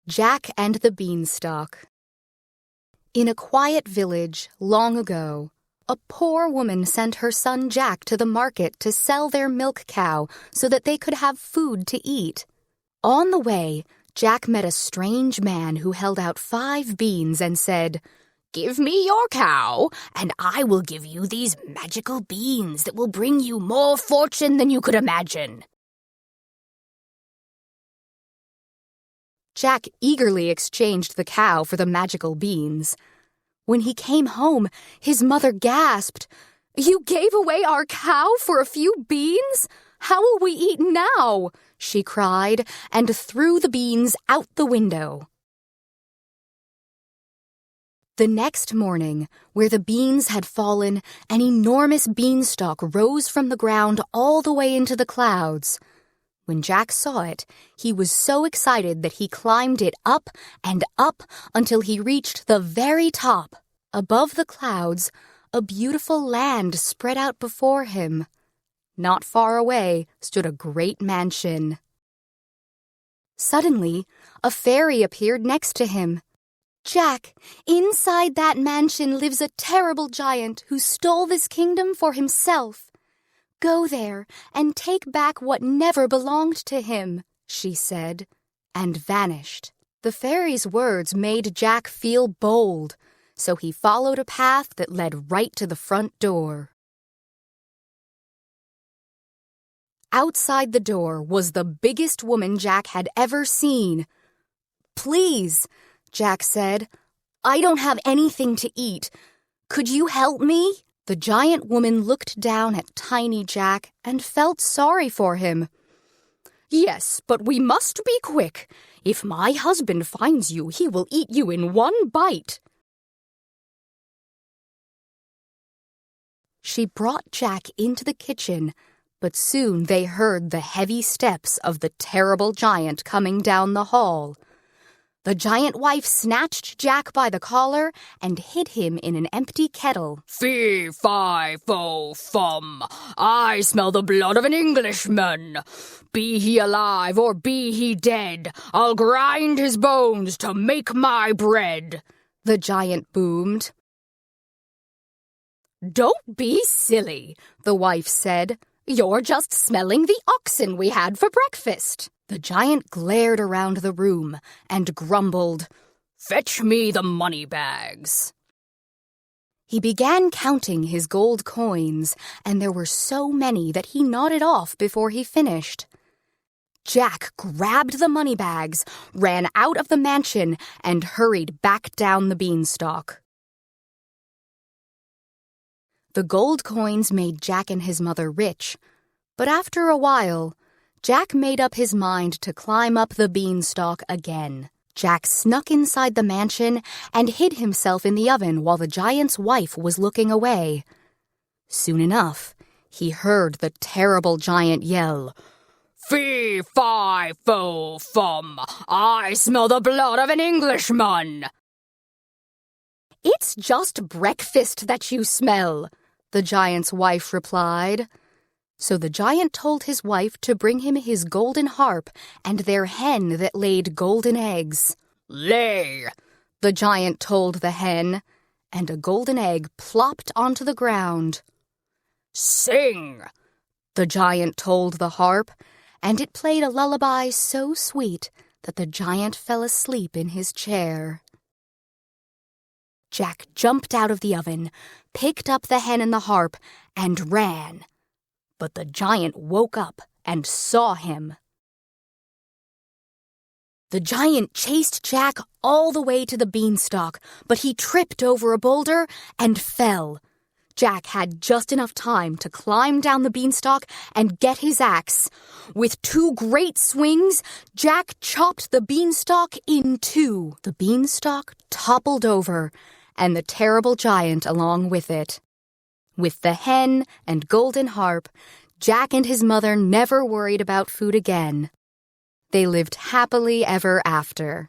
Jack and the Beanstalk. In a quiet village long ago, a poor woman sent her son Jack to the market to sell their milk cow so that they could have food to eat. On the way, Jack met a strange man who held out 5 beans and said, "Give me your cow, and I will give you these magical beans that will bring you more fortune than you could imagine." Jack eagerly exchanged the cow for the magical beans. When he came home, his mother gasped, "You gave away our cow for a few beans? How will we eat now?" she cried, and threw the beans out the window. The next morning, where the beans had fallen, an enormous beanstalk rose from the ground all the way into the clouds. When Jack saw it, he was so excited that he climbed it up and up until he reached the very top. Above the clouds, a beautiful land spread out before him. Not far away stood a great mansion. Suddenly, a fairy appeared next to him. "Jack, inside that mansion lives a terrible giant who stole this kingdom for himself. Go there and take back what never belonged to him," she said, and vanished. The fairy's words made Jack feel bold, so he followed a path that led right to the front door. Outside the door was the biggest woman Jack had ever seen. "Please," Jack said, "I don't have anything to eat. Could you help me?" The giant woman looked down at tiny Jack and felt sorry for him. "Yes, but we must be quick. If my husband finds you, he will eat you in one bite." She brought Jack into the kitchen, but soon they heard the heavy steps of the terrible giant coming down the hall. The giant wife snatched Jack by the collar and hid him in an empty kettle. "Fee, fi, fo, fum. I smell the blood of an Englishman. Be he alive or be he dead, I'll grind his bones to make my bread," the giant boomed. "Don't be silly," the wife said. "You're just smelling the oxen we had for breakfast." The giant glared around the room and grumbled, "Fetch me the money bags." He began counting his gold coins, and there were so many that he nodded off before he finished. Jack grabbed the money bags, ran out of the mansion, and hurried back down the beanstalk. The gold coins made Jack and his mother rich, but after a while, Jack made up his mind to climb up the beanstalk again. Jack snuck inside the mansion and hid himself in the oven while the giant's wife was looking away. Soon enough, he heard the terrible giant yell, "Fee, fi, fo, fum. I smell the blood of an Englishman." "It's just breakfast that you smell," the giant's wife replied. So the giant told his wife to bring him his golden harp and their hen that laid golden eggs. "Lay," the giant told the hen, and a golden egg plopped onto the ground. "Sing," the giant told the harp, and it played a lullaby so sweet that the giant fell asleep in his chair. Jack jumped out of the oven, picked up the hen and the harp, and ran. But the giant woke up and saw him. The giant chased Jack all the way to the beanstalk, but he tripped over a boulder and fell. Jack had just enough time to climb down the beanstalk and get his axe. With 2 great swings, Jack chopped the beanstalk in 2. The beanstalk toppled over, and the terrible giant along with it. With the hen and golden harp, Jack and his mother never worried about food again. They lived happily ever after.